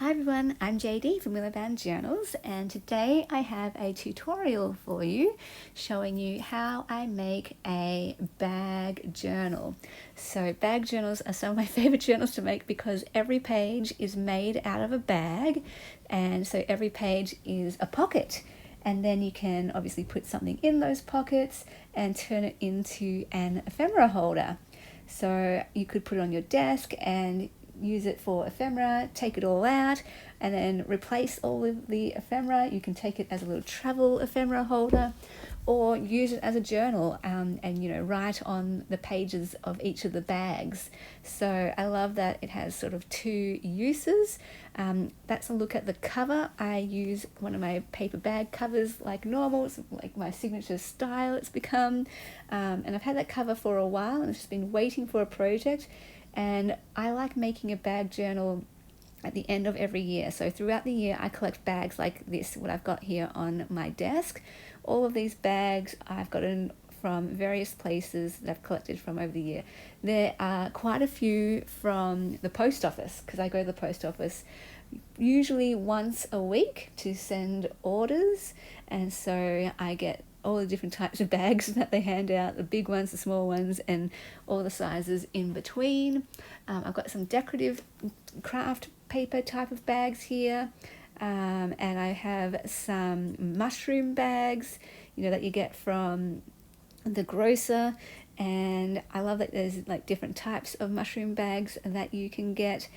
Hi everyone, I'm JD from Willowbound Journals, and today I have a tutorial for you showing you how I make a bag journal. So bag journals are some of my favorite journals to make because every page is made out of a bag, and so every page is a pocket. And then you can obviously put something in those pockets and turn it into an ephemera holder. So you could put it on your desk and use it for ephemera, take it all out, and then replace all of the ephemera. You can take it as a little travel ephemera holder, or use it as a journal and write on the pages of each of the bags. So I love that it has sort of two uses. That's a look at the cover. I use one of my paper bag covers like normal. It's like my signature style it's become, and I've had that cover for a while and I've just been waiting for a project. And I like making a bag journal at the end of every year. So throughout the year I collect bags like this, what I've got here on my desk. All of these bags I've gotten from various places that I've collected from over the year. There are quite a few from the post office, because I go to the post office usually once a week to send orders, and so I get all the different types of bags that they hand out, the big ones, the small ones, and all the sizes in between. I've got some decorative craft paper type of bags here, and I have some mushroom bags, that you get from the grocer, and I love that there's like different types of mushroom bags that you can get.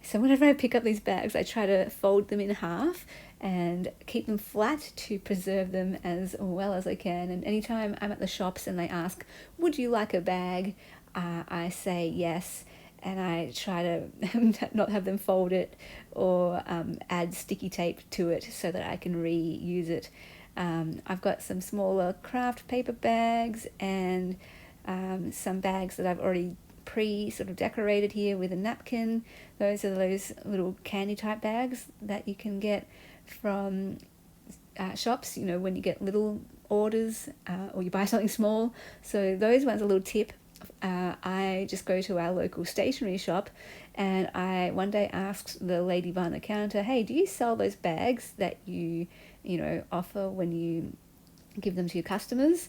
So whenever I pick up these bags, I try to fold them in half and keep them flat to preserve them as well as I can. And anytime I'm at the shops and they ask, would you like a bag? I say yes, and I try to not have them fold it or add sticky tape to it so that I can reuse it. I've got some smaller craft paper bags and some bags that I've already sort of decorated here with a napkin. Those are those little candy type bags that you can get from shops, when you get little orders or you buy something small. So those ones, a little tip. I just go to our local stationery shop, and I one day asked the lady behind the counter, hey, do you sell those bags that you offer when you give them to your customers?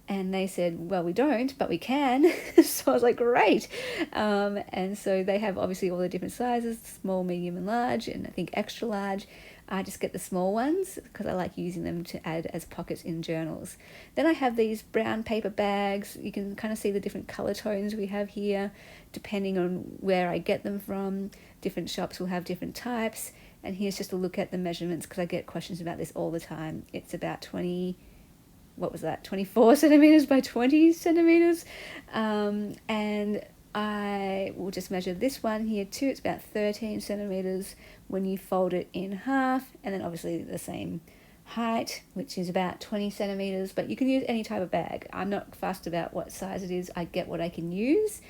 And they said, well, we don't, but we can. So I was like, great. And so they have obviously all the different sizes, small, medium, and large, and I think extra large. I just get the small ones because I like using them to add as pockets in journals. Then I have these brown paper bags. You can kind of see the different color tones we have here, depending on where I get them from. Different shops will have different types. And here's just a look at the measurements, because I get questions about this all the time. It's about 24 centimeters by 20 centimeters. And I will just measure this one here too. It's about 13 centimeters when you fold it in half, and then obviously the same height, which is about 20 centimeters, but you can use any type of bag. I'm not fussed about what size it is. I get what I can use.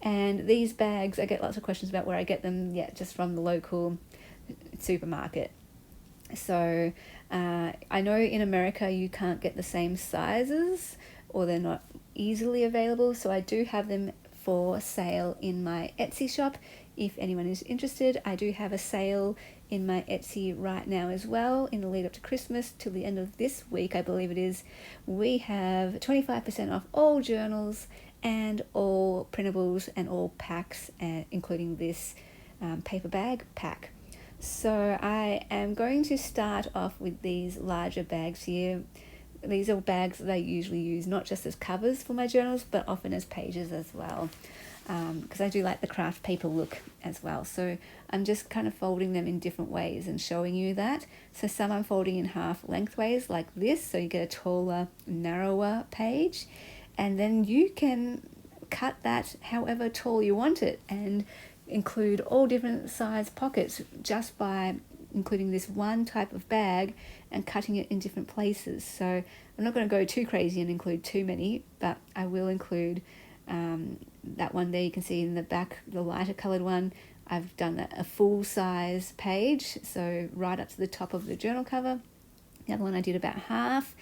And these bags, I get lots of questions about where I get them. Yeah, just from the local supermarket. So I know in America you can't get the same sizes, or they're not easily available, so I do have them for sale in my Etsy shop. If anyone is interested, I do have a sale in my Etsy right now as well, in the lead up to Christmas till the end of this week, I believe it is. We have 25% off all journals and all printables and all packs, including this paper bag pack. So I am going to start off with these larger bags here. These are bags that I usually use not just as covers for my journals, but often as pages as well, because I do like the craft paper look as well. So I'm just kind of folding them in different ways and showing you that. So some I'm folding in half lengthways like this, so you get a taller, narrower page, and then you can cut that however tall you want it and include all different size pockets just by including this one type of bag and cutting it in different places. So I'm not going to go too crazy and include too many, but I will include that one there. You can see in the back, the lighter colored one, I've done a full size page, so right up to the top of the journal cover. The other one I did about half,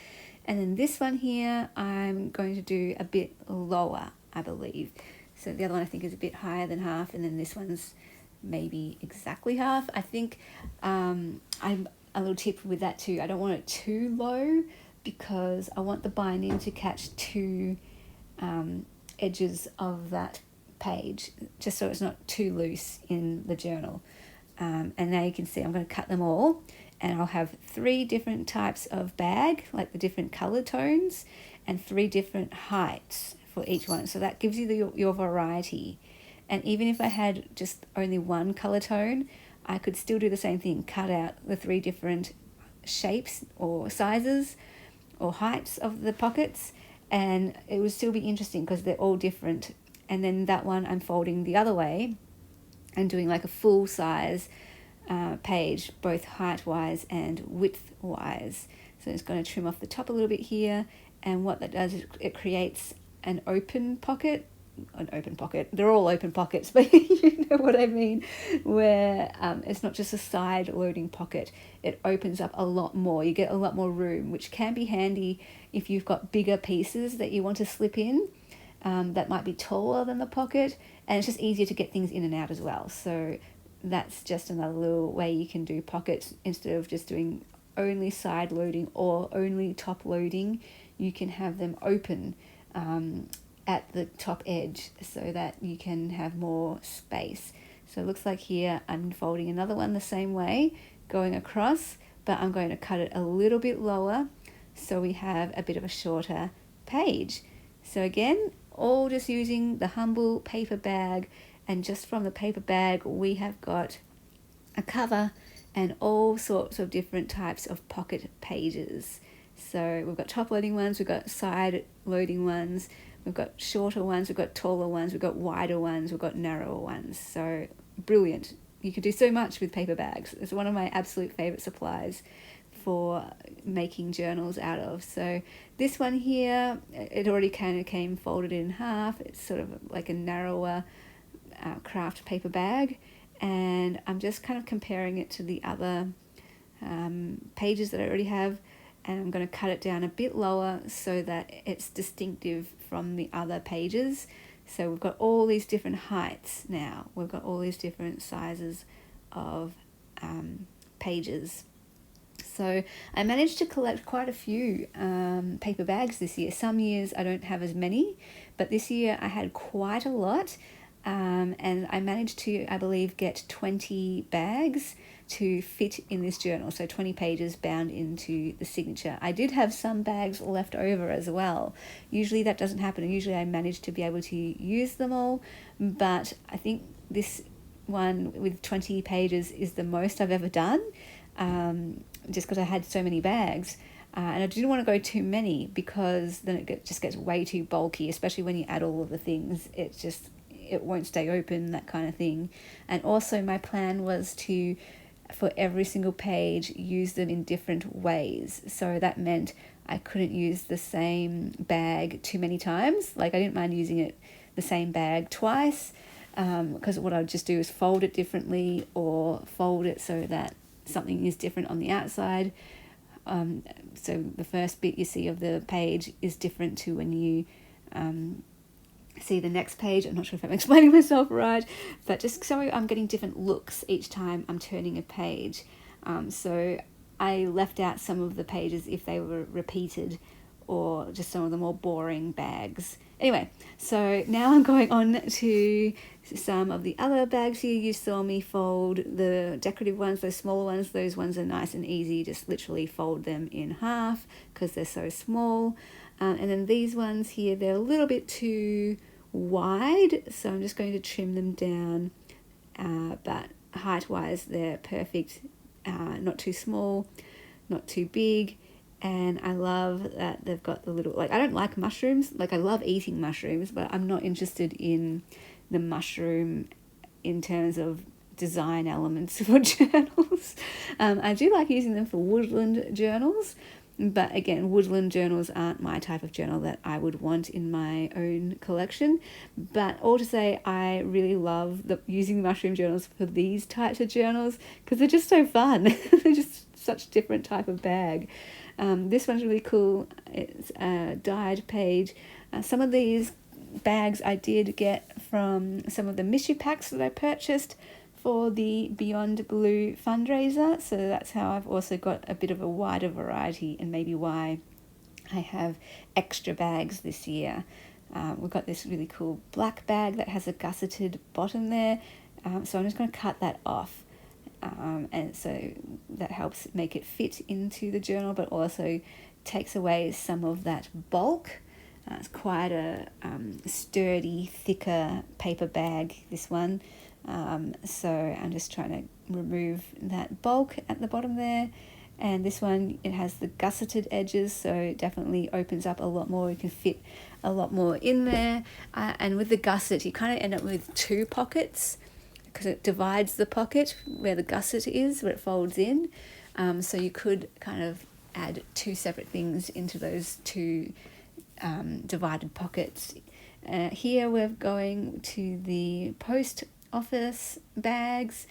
and then this one here I'm going to do a bit lower, I believe. So the other one I think is a bit higher than half, and then this one's maybe exactly half. I think I'm a little tip with that too. I don't want it too low because I want the binding to catch two edges of that page, just so it's not too loose in the journal. And now you can see I'm going to cut them all, and I'll have 3 different types of bag, like the different color tones, and 3 different heights for each one. So that gives you your variety. And even if I had just only one color tone, I could still do the same thing, cut out the 3 different shapes or sizes or heights of the pockets, and it would still be interesting because they're all different. And then that one I'm folding the other way and doing like a full size page, both height wise and width wise. So it's going to trim off the top a little bit here, and what that does is it creates an open pocket. They're all open pockets, but you know what I mean, where it's not just a side loading pocket. It opens up a lot more. You get a lot more room, which can be handy if you've got bigger pieces that you want to slip in, that might be taller than the pocket, and it's just easier to get things in and out as well. So that's just another little way you can do pockets. Instead of just doing only side loading or only top loading, you can have them open at the top edge so that you can have more space. So it looks like here I'm folding another one the same way, going across, but I'm going to cut it a little bit lower so we have a bit of a shorter page. So again, all just using the humble paper bag, and just from the paper bag we have got a cover and all sorts of different types of pocket pages. So we've got top loading ones, we've got side loading ones, we've got shorter ones, we've got taller ones, we've got wider ones, we've got narrower ones. So brilliant. You can do so much with paper bags. It's one of my absolute favorite supplies for making journals out of. So this one here, it already kind of came folded in half. It's sort of like a narrower craft paper bag, and I'm just kind of comparing it to the other pages that I already have, and I'm going to cut it down a bit lower so that it's distinctive from the other pages. So we've got all these different heights now. We've got all these different sizes of pages. So I managed to collect quite a few paper bags this year. Some years I don't have as many, but this year I had quite a lot. And I managed to, I believe, get 20 bags to fit in this journal. So 20 pages bound into the signature. I did have some bags left over as well. Usually that doesn't happen. Usually I manage to be able to use them all. But I think this one with 20 pages is the most I've ever done, just because I had so many bags. And I didn't want to go too many because then it just gets way too bulky, especially when you add all of the things. It won't stay open, that kind of thing. And also my plan was to, for every single page, use them in different ways. So that meant I couldn't use the same bag too many times. Like I didn't mind using the same bag twice, because what I'd just do is fold it differently or fold it so that something is different on the outside. So the first bit you see of the page is different to when you see the next page. I'm not sure if I'm explaining myself right, but just so I'm getting different looks each time I'm turning a page. So I left out some of the pages if they were repeated, or just some of the more boring bags. Anyway, so now I'm going on to some of the other bags here. You saw me fold the decorative ones, those smaller ones. Those ones are nice and easy. Just literally fold them in half because they're so small. And then these ones here, they're a little bit too wide, so I'm just going to trim them down, but height-wise they're perfect, not too small, not too big. And I love that they've got the little, like, I don't like mushrooms. Like, I love eating mushrooms, but I'm not interested in the mushroom in terms of design elements for journals. I do like using them for woodland journals, but again, woodland journals aren't my type of journal that I would want in my own collection. But all to say, I really love using mushroom journals for these types of journals because they're just so fun. They're just such a different type of bag. This one's really cool. It's a dyed page. Some of these bags I did get from some of the mystery packs that I purchased for the Beyond Blue fundraiser, so that's how I've also got a bit of a wider variety, and maybe why I have extra bags this year. We've got this really cool black bag that has a gusseted bottom there, so I'm just going to cut that off, and so that helps make it fit into the journal, but also takes away some of that bulk. It's quite a sturdy, thicker paper bag, this one, so I'm just trying to remove that bulk at the bottom there. And this one, it has the gusseted edges, so it definitely opens up a lot more. You can fit a lot more in there. And with the gusset, you kind of end up with two pockets because it divides the pocket where the gusset is, where it folds in. So you could kind of add two separate things into those two divided pockets. Here we're going to the post office bags.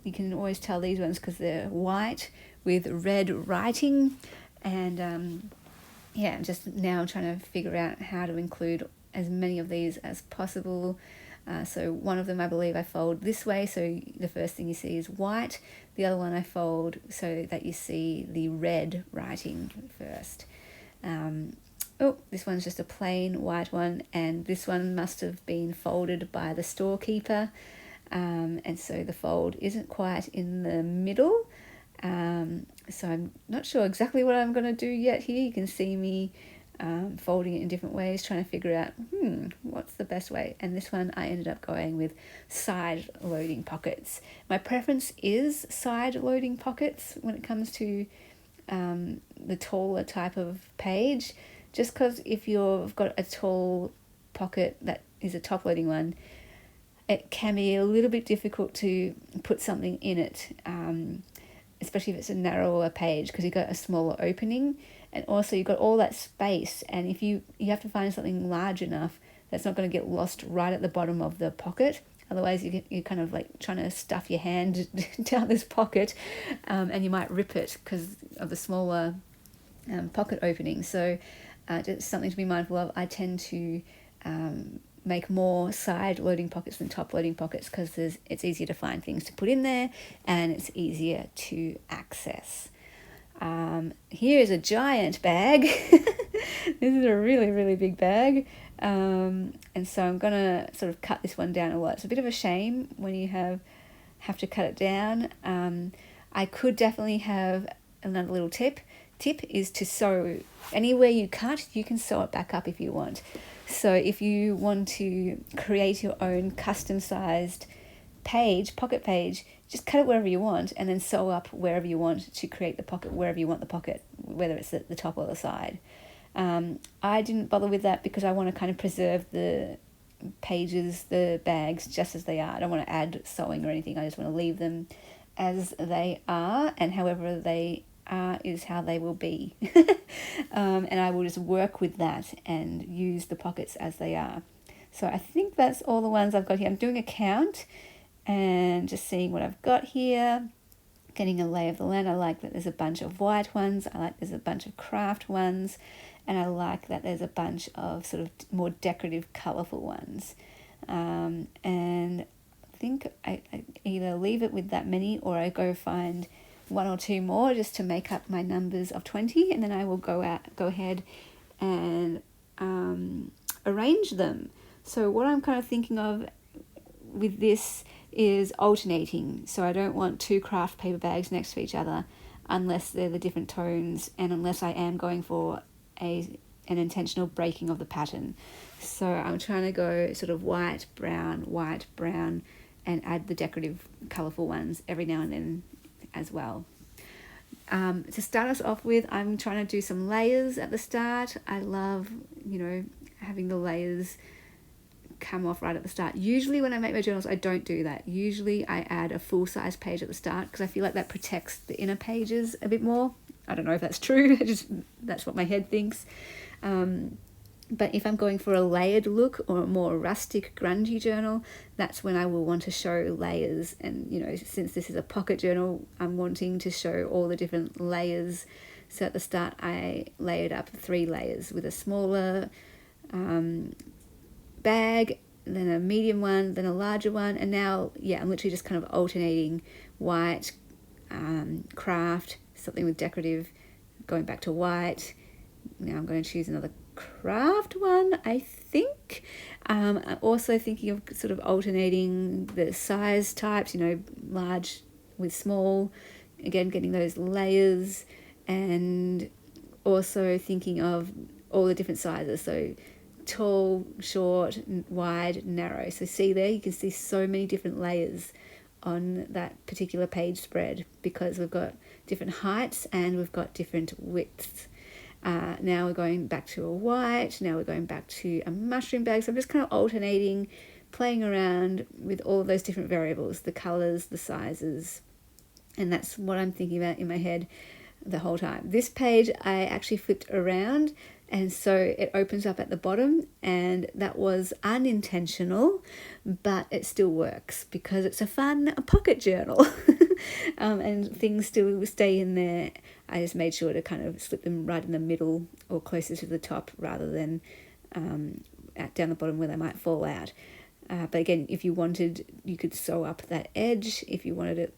You can always tell these ones because they're white with red writing, and I'm just now trying to figure out how to include as many of these as possible. So one of them I believe I fold this way, so the first thing you see is white. The other one I fold so that you see the red writing first. This one's just a plain white one, and this one must have been folded by the storekeeper. And so the fold isn't quite in the middle, so I'm not sure exactly what I'm going to do yet here. You can see me folding it in different ways, trying to figure out what's the best way. And this one I ended up going with side loading pockets. My preference is side loading pockets when it comes to the taller type of page, just because if you've got a tall pocket that is a top loading one, it can be a little bit difficult to put something in it, especially if it's a narrower page, because you've got a smaller opening, and also you've got all that space, and if you have to find something large enough that's not going to get lost right at the bottom of the pocket. Otherwise you're kind of like trying to stuff your hand down this pocket, and you might rip it because of the smaller pocket opening. So just something to be mindful of. I tend to make more side loading pockets than top loading pockets because it's easier to find things to put in there, and it's easier to access. Here is a giant bag. This is a really, really big bag. And so I'm going to sort of cut this one down a lot. It's a bit of a shame when you have to cut it down. I could definitely have another little tip. Tip is to sew. Anywhere you cut, you can sew it back up if you want. So if you want to create your own custom-sized pocket page, just cut it wherever you want and then sew up wherever you want to create the pocket, wherever you want the pocket, whether it's at the top or the side. I didn't bother with that because I want to kind of preserve the pages, the bags, just as they are. I don't want to add sewing or anything. I just want to leave them as they are, and however they are is how they will be. And I will just work with that and use the pockets as they are. So I think that's all the ones I've got here. I'm doing a count and just seeing what I've got here, getting a lay of the land. I like that there's a bunch of white ones. I like there's a bunch of craft ones. And I like that there's a bunch of sort of more decorative, colourful ones. And I think I either leave it with that many or I go find one or two more just to make up my numbers of 20, and then I will go ahead and arrange them. So what I'm kind of thinking of with this is alternating. So I don't want two craft paper bags next to each other unless they're the different tones and unless I am going for an intentional breaking of the pattern. So I'm trying to go sort of white, brown, and add the decorative, colourful ones every now and then as well. To start us off with, I'm trying to do some layers at the start. I love, having the layers come off right at the start. Usually when I make my journals, I don't do that. Usually I add a full-size page at the start because I feel like that protects the inner pages a bit more. I don't know if that's true. That's what my head thinks. But if I'm going for a layered look or a more rustic, grungy journal, that's when I will want to show layers. And, since this is a pocket journal, I'm wanting to show all the different layers. So at the start, I layered up 3 layers with a smaller bag, then a medium one, then a larger one, and now, yeah, I'm literally just kind of alternating white, craft, something with decorative, going back to white. Now I'm going to choose another craft one, I think. I'm also thinking of sort of alternating the size types, large with small, again, getting those layers, and also thinking of all the different sizes. So tall, short, wide, narrow. So see there, you can see so many different layers on that particular page spread because we've got different heights and we've got different widths. Now we're going back to a white, now we're going back to a mushroom bag. So I'm just kind of alternating, playing around with all of those different variables, the colours, the sizes, and that's what I'm thinking about in my head the whole time. This page I actually flipped around, and so it opens up at the bottom, and that was unintentional, but it still works because it's a fun pocket journal. And things still stay in there. I just made sure to kind of slip them right in the middle or closer to the top rather than down the bottom where they might fall out. But again, if you wanted, you could sew up that edge if you wanted it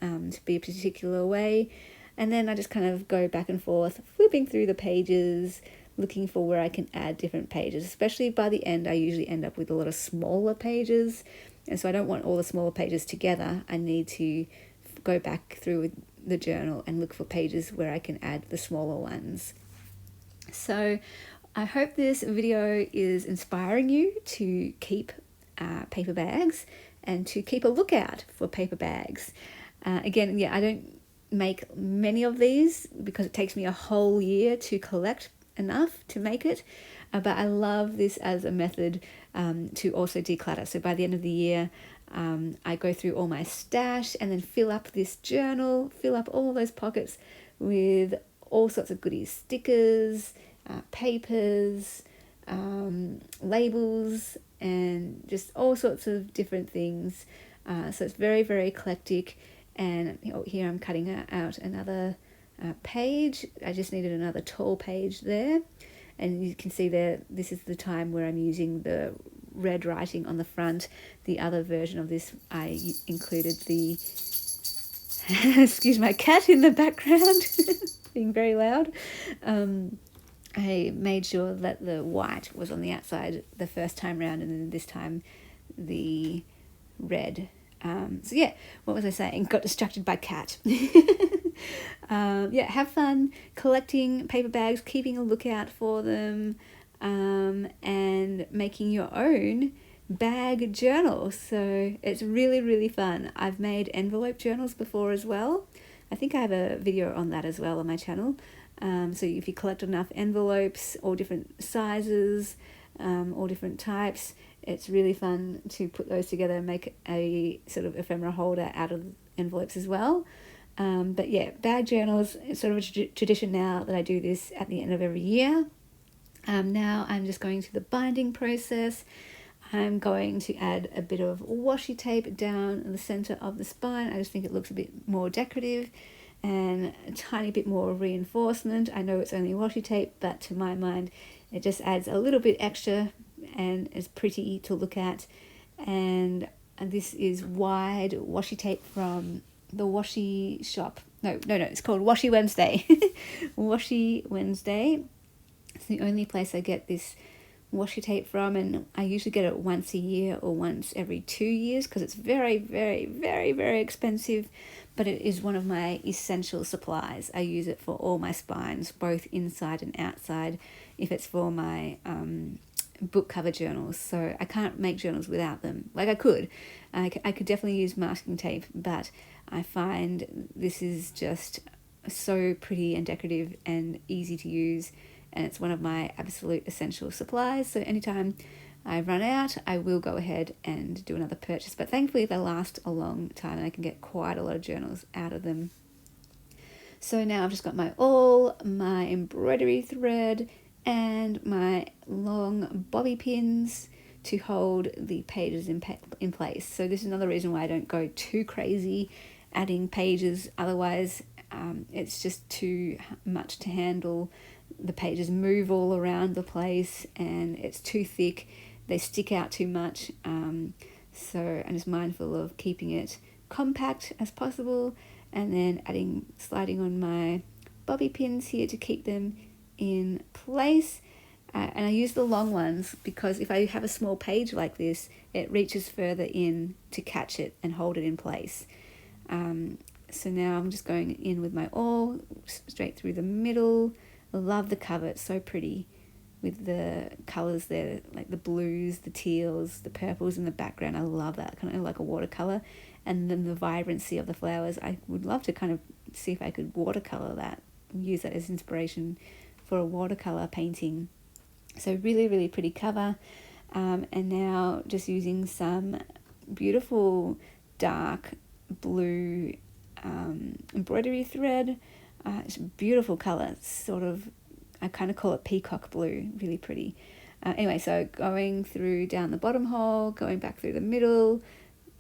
to be a particular way. And then I just kind of go back and forth, flipping through the pages, looking for where I can add different pages. Especially by the end, I usually end up with a lot of smaller pages. And so I don't want all the smaller pages together. I need to go back through the journal and look for pages where I can add the smaller ones. So I hope this video is inspiring you to keep paper bags and to keep a lookout for paper bags. Again, yeah, I don't make many of these because it takes me a whole year to collect enough to make it, but I love this as a method to also declutter. So by the end of the year, I go through all my stash and then fill up this journal, fill up all those pockets with all sorts of goodies, stickers, papers, labels, and just all sorts of different things. So it's very, very eclectic. And here I'm cutting out another page. I just needed another tall page there. And you can see there, this is the time where I'm using the red writing on the front. The other version of this, I included the, excuse my cat in the background, being very loud. I made sure that the white was on the outside the first time round, and then this time the red. So yeah, what was I saying? Got distracted by cat. Yeah, have fun collecting paper bags, keeping a lookout for them, and making your own bag journal. So it's really, really fun. I've made envelope journals before as well. I think I have a video on that as well on my channel. So if you collect enough envelopes, all different sizes, all different types, it's really fun to put those together and make a sort of ephemera holder out of envelopes as well. But yeah, bag journals, it's sort of a tradition now that I do this at the end of every year. Now I'm just going through the binding process. I'm going to add a bit of washi tape down the center of the spine. I just think it looks a bit more decorative and a tiny bit more reinforcement. I know it's only washi tape, but to my mind, it just adds a little bit extra and is pretty to look at. And this is wide washi tape from the washi shop. No, it's called Washi Wednesday. Washi Wednesday. It's the only place I get this washi tape from, and I usually get it once a year or once every 2 years because it's very, very, very, very expensive, but it is one of my essential supplies. I use it for all my spines, both inside and outside, if it's for my book cover journals. So I can't make journals without them. Like I could definitely use masking tape, but I find this is just so pretty and decorative and easy to use, and it's one of my absolute essential supplies. So anytime I run out, I will go ahead and do another purchase, but thankfully they last a long time and I can get quite a lot of journals out of them. So now I've just got my awl, my embroidery thread, and my long bobby pins to hold the pages in place. So this is another reason why I don't go too crazy adding pages. Otherwise, it's just too much to handle. The pages move all around the place and it's too thick they stick out too much. So I'm just mindful of keeping it compact as possible, and then sliding on my bobby pins here to keep them in place. And I use the long ones because if I have a small page like this, it reaches further in to catch it and hold it in place. So now I'm just going in with my awl straight through the middle. I love the cover, it's so pretty with the colours there, like the blues, the teals, the purples in the background. I love that, kind of like a watercolour. And then the vibrancy of the flowers, I would love to kind of see if I could watercolour that, use that as inspiration for a watercolour painting. So really, really pretty cover. And now just using some beautiful dark blue embroidery thread. It's a beautiful colour. It's sort of, I kind of call it peacock blue, really pretty. Anyway, so going through down the bottom hole, going back through the middle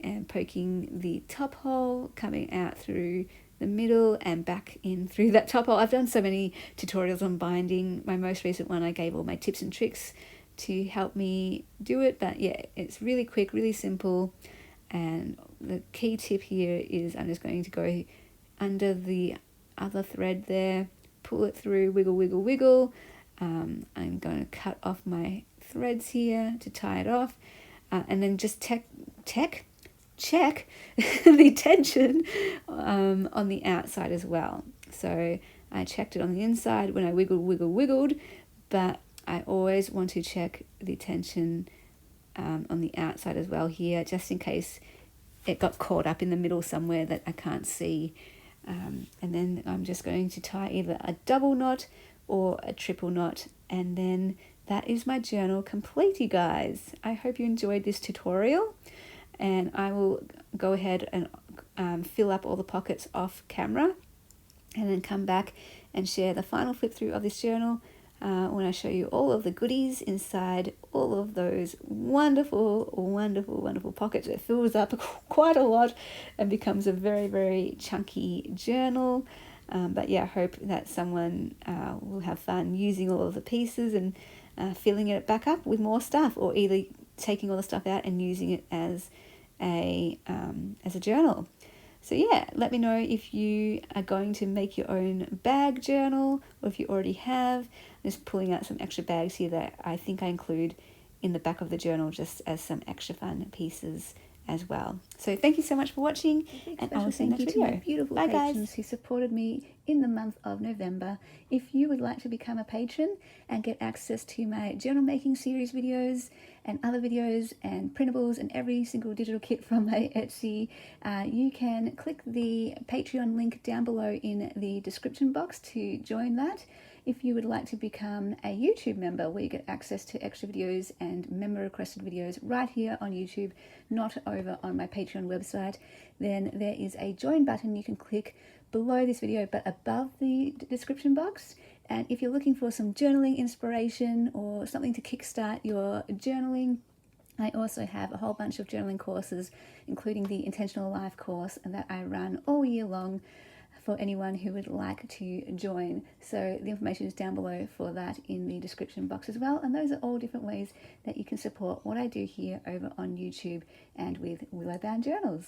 and poking the top hole, coming out through the middle and back in through that top hole. I've done so many tutorials on binding. My most recent one, I gave all my tips and tricks to help me do it, but yeah, it's really quick, really simple. And the key tip here is I'm just going to go under the other thread there, pull it through, wiggle, wiggle, wiggle. I'm going to cut off my threads here to tie it off, and then just check the tension on the outside as well. So I checked it on the inside when I wiggled, but I always want to check the tension on the outside as well here, just in case it got caught up in the middle somewhere that I can't see. And then I'm just going to tie either a double knot or a triple knot, and then that is my journal complete, you guys. I hope you enjoyed this tutorial, and I will go ahead and fill up all the pockets off camera, and then come back and share the final flip through of this journal when I show you all of the goodies inside all of those wonderful, wonderful, wonderful pockets. It fills up quite a lot and becomes a very, very chunky journal. But yeah, I hope that someone will have fun using all of the pieces and filling it back up with more stuff, or either taking all the stuff out and using it as a journal. So yeah, let me know if you are going to make your own bag journal, or if you already have. I'm just pulling out some extra bags here that I think I include in the back of the journal just as some extra fun pieces as well. So thank you so much for watching, and I will see you next video. My beautiful Bye, patrons guys. Who supported me in the month of November. If you would like to become a patron and get access to my journal making series videos and other videos and printables and every single digital kit from my Etsy, you can click the Patreon link down below in the description box to join that. If you would like to become a YouTube member, where you get access to extra videos and member requested videos right here on YouTube, not over on my Patreon website, then there is a join button you can click below this video but above the description box. And if you're looking for some journaling inspiration or something to kickstart your journaling, I also have a whole bunch of journaling courses, including the Intentional Life course that I run all year long for anyone who would like to join. So the information is down below for that in the description box as well. And those are all different ways that you can support what I do here over on YouTube and with Willow Bound Journals.